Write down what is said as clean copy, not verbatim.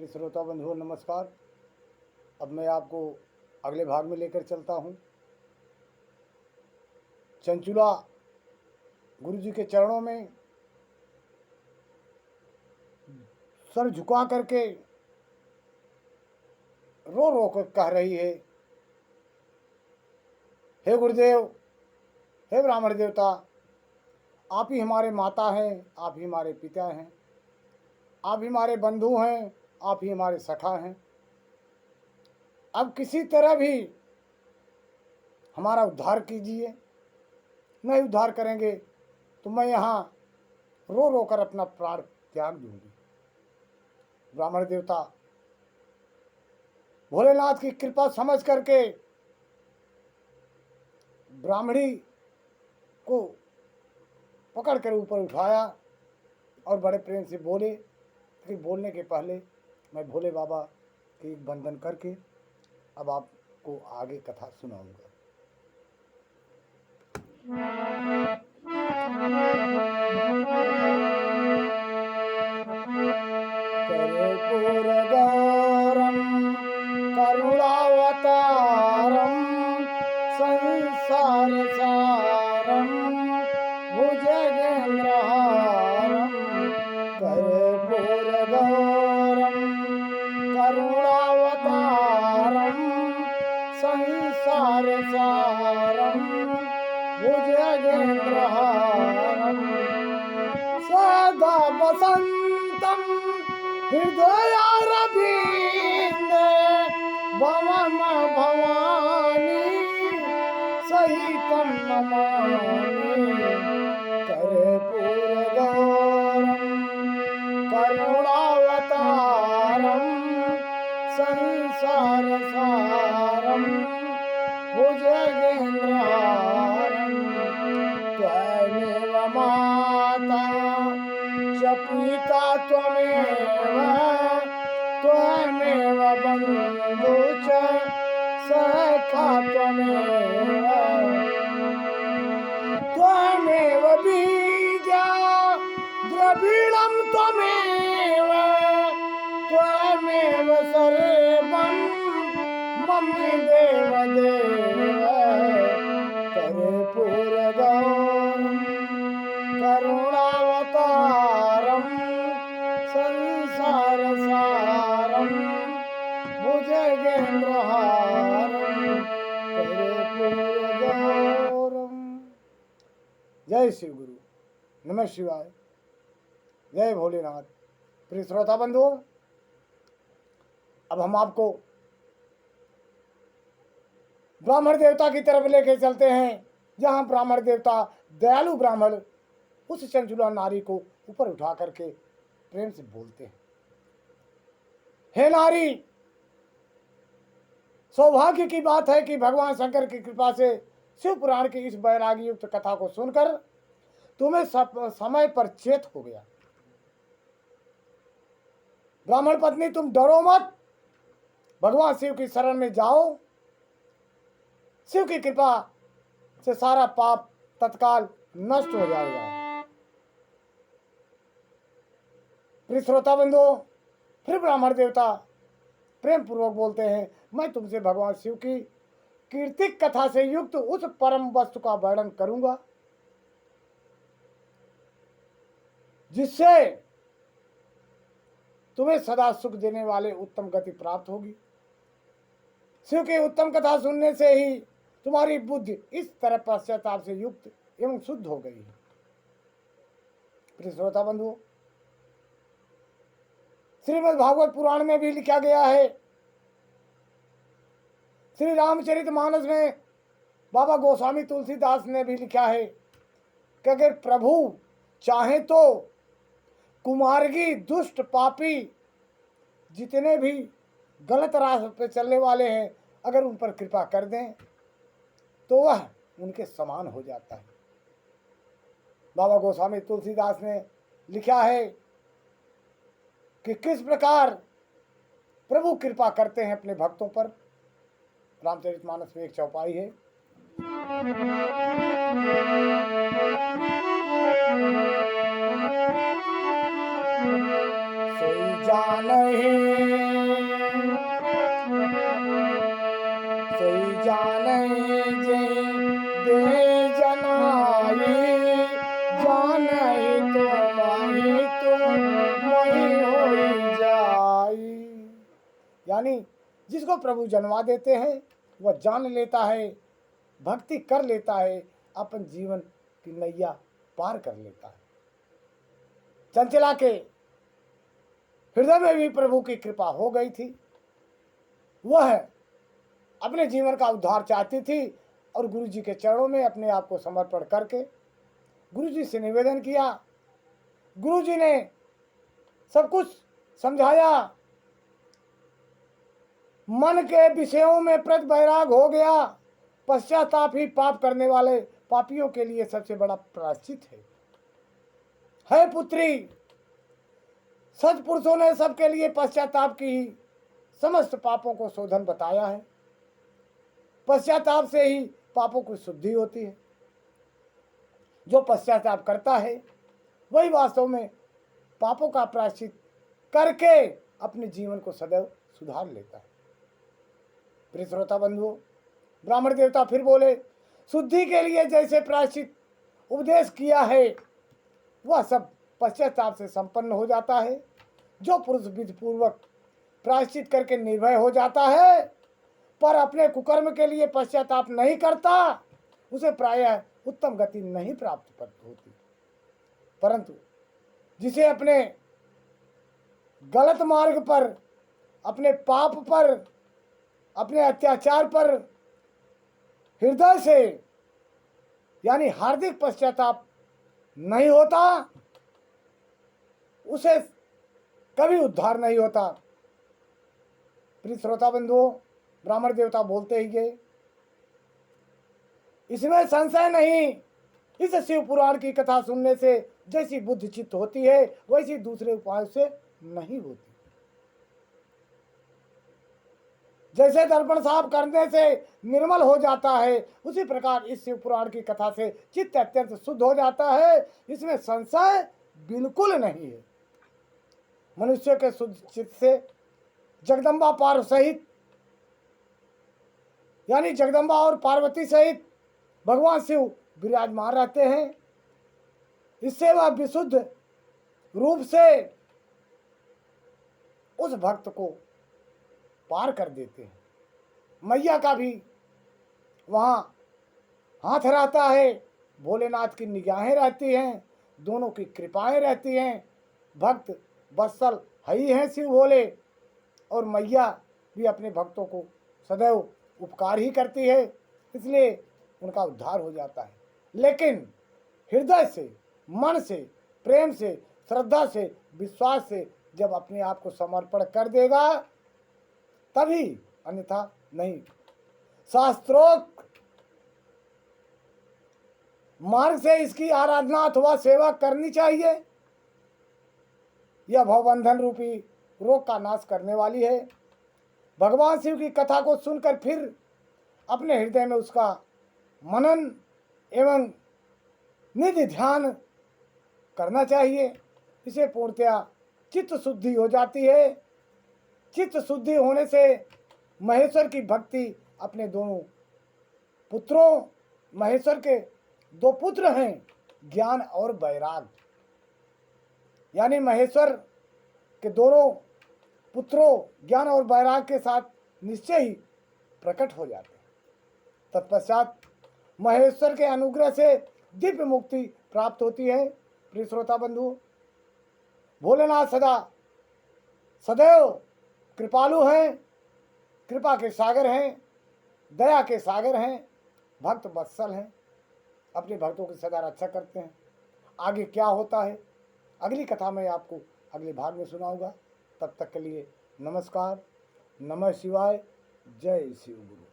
प्रिय श्रोता बंधुओं नमस्कार। अब मैं आपको अगले भाग में लेकर चलता हूँ। चंचुला गुरु जी के चरणों में सर झुका करके रो रो कर कह रही है, हे गुरुदेव, हे ब्राह्मण देवता, आप ही हमारे माता हैं, आप ही हमारे पिता हैं, आप ही हमारे बंधु हैं, आप ही हमारे सखा हैं। अब किसी तरह भी हमारा उद्धार कीजिए, नहीं उद्धार करेंगे तो मैं यहाँ रो रो कर अपना प्राण त्याग दूंगी। ब्राह्मण देवता भोलेनाथ की कृपा समझ करके ब्राह्मणी को पकड़ कर ऊपर उठाया और बड़े प्रेम से बोले। फिर बोलने के पहले मैं भोले बाबा के एक बंधन करके अब आपको आगे कथा सुनाऊंगा। कर्पूरगौरं करुणावतारं संसारसारं भुजगेन्द्रहारं कर्पूरगौरं करुणावतारं संसारसारं भुजगेन्द्रहारं सदा वसन्तं हृदयारविन्दे भवम भवानी सहितं नमामि। कर्पूरगौरं करुणावतारं संसारसारं भुजगेन्द्रहारं त्वमेव माता च पिता त्वमेव त्वमेव बन्धु च सखा त्वमेव त्वमेव बीजा द्रविणं त्वमेव त्वमेव सर्वं मम देव देव। कर्पूरगौरं करुणावतारं संसारसारं भुजगेन्द्रहारं कर्पूरगौरं। जय शिव गुरु, नमः शिवाय, जय भोलेनाथ। प्रिय श्रोता बंधुओं, अब हम आपको ब्राह्मण देवता की तरफ लेके चलते हैं, जहां ब्राह्मण देवता दयालु ब्राह्मण उस चंचुला नारी को ऊपर उठा करके प्रेम से बोलते हैं, हे नारी, सौभाग्य की बात है कि भगवान शंकर की कृपा से शिव पुराण की इस वैरागी युक्त कथा को सुनकर तुम्हें समय पर चेत हो गया। ब्राह्मण पत्नी, तुम डरो मत, भगवान शिव की शरण में जाओ। शिव की कृपा से सारा पाप तत्काल नष्ट हो जाएगा। प्रिय श्रोता बंधुओं, फिर ब्राह्मण देवता प्रेम पूर्वक बोलते हैं, मैं तुमसे भगवान शिव की कीर्तिक कथा से युक्त उस परम वस्तु का वर्णन करूंगा जिससे तुम्हें सदा सुख देने वाले उत्तम गति प्राप्त होगी। शिव की उत्तम कथा सुनने से ही तुम्हारी बुद्धि इस तरह पश्चाताप से युक्त एवं शुद्ध हो गई है। प्रिय श्रोता बंधुओं, श्रीमद् भागवत पुराण में भी लिखा गया है, श्री रामचरितमानस में बाबा गोस्वामी तुलसीदास ने भी लिखा है कि अगर प्रभु चाहे तो कुमार्गी दुष्ट पापी जितने भी गलत रास्ते पे चलने वाले हैं, अगर उन पर कृपा कर दें तो वह उनके समान हो जाता है। बाबा गोस्वामी तुलसीदास ने लिखा है कि किस प्रकार प्रभु कृपा करते हैं अपने भक्तों पर। रामचरितमानस में एक चौपाई है, सोई जानहि सोई जानहि जेहि देहि जनाई जानहि तो मोहि होई जाई। यानी जिसको प्रभु जन्मा देते हैं वह जान लेता है, भक्ति कर लेता है, अपन जीवन की नैया पार कर लेता है। चंचला के हृदय में भी प्रभु की कृपा हो गई थी। वह अपने जीवन का उद्धार चाहती थी और गुरु जी के चरणों में अपने आप को समर्पण करके गुरु जी से निवेदन किया। गुरु जी ने सब कुछ समझाया, मन के विषयों में प्रत वैराग हो गया। पश्चाताप ही पाप करने वाले पापियों के लिए सबसे बड़ा प्रायश्चित है पुत्री। सत्पुरुषों ने सबके लिए पश्चाताप की ही समस्त पापों को शोधन बताया है। पश्चाताप से ही पापों की शुद्धि होती है। जो पश्चाताप करता है वही वास्तव में पापों का प्रायश्चित करके अपने जीवन को सदैव सुधार लेता है। प्रिय श्रोता बंधुओं, ब्राह्मण देवता फिर बोले, शुद्धि के लिए जैसे प्रायश्चित उपदेश किया है वह सब पश्चाताप से संपन्न हो जाता है। जो पुरुष विधि पूर्वक प्रायश्चित करके निर्भय हो जाता है पर अपने कुकर्म के लिए पश्चाताप नहीं करता, उसे प्रायः उत्तम गति नहीं प्राप्त होती। परंतु जिसे अपने गलत मार्ग पर, अपने पाप पर, अपने अत्याचार पर हृदय से यानी हार्दिक पश्चाताप नहीं होता, उसे कभी उद्धार नहीं होता। प्रिय श्रोता बंधुओं, ब्राह्मण देवता बोलते ही गए, इसमें संशय नहीं, इस शिव पुराण की कथा सुनने से जैसी बुद्धि चित्त होती है वैसी दूसरे उपाय से नहीं होती। जैसे दर्पण साफ करने से निर्मल हो जाता है, उसी प्रकार इस शिव पुराण की कथा से चित्त अत्यंत शुद्ध हो जाता है। इसमें संशय बिल्कुल नहीं है। मनुष्य के शुद्ध चित्त से जगदम्बा पार्व सहित यानी जगदम्बा और पार्वती सहित भगवान शिव विराजमान रहते हैं। इससे वह विशुद्ध रूप से उस भक्त को पार कर देते हैं। मैया का भी वहाँ हाथ रहता है, भोलेनाथ की निगाहें रहती हैं, दोनों की कृपाएं रहती हैं। भक्त वत्सल है ही हैं शिव भोले, और मैया भी अपने भक्तों को सदैव उपकार ही करती है, इसलिए उनका उद्धार हो जाता है। लेकिन हृदय से, मन से, प्रेम से, श्रद्धा से, विश्वास से जब अपने आप को समर्पण कर देगा तभी, अन्यथा नहीं। शास्त्रोक्त मार्ग से इसकी आराधना अथवा सेवा करनी चाहिए। यह भवबंधन रूपी रोग का नाश करने वाली है। भगवान शिव की कथा को सुनकर फिर अपने हृदय में उसका मनन एवं निधि ध्यान करना चाहिए। इसे पूर्णतया चित्त शुद्धि हो जाती है। चित्त शुद्धि होने से महेश्वर की भक्ति अपने दोनों पुत्रों, महेश्वर के दो पुत्र हैं, ज्ञान और वैराग, यानी महेश्वर के दोनों पुत्रों ज्ञान और वैराग के साथ निश्चय ही प्रकट हो जाते हैं। तत्पश्चात महेश्वर के अनुग्रह से दिव्य मुक्ति प्राप्त होती है। प्रिय श्रोता बंधु, भोलेनाथ सदैव कृपालु हैं, कृपा के सागर हैं, दया के सागर हैं, भक्त वत्सल हैं, अपने भक्तों की सदा रक्षा करते हैं। आगे क्या होता है अगली कथा में आपको अगले भाग में सुनाऊंगा। तब तक के लिए नमस्कार, नमः शिवाय, जय शिव गुरु।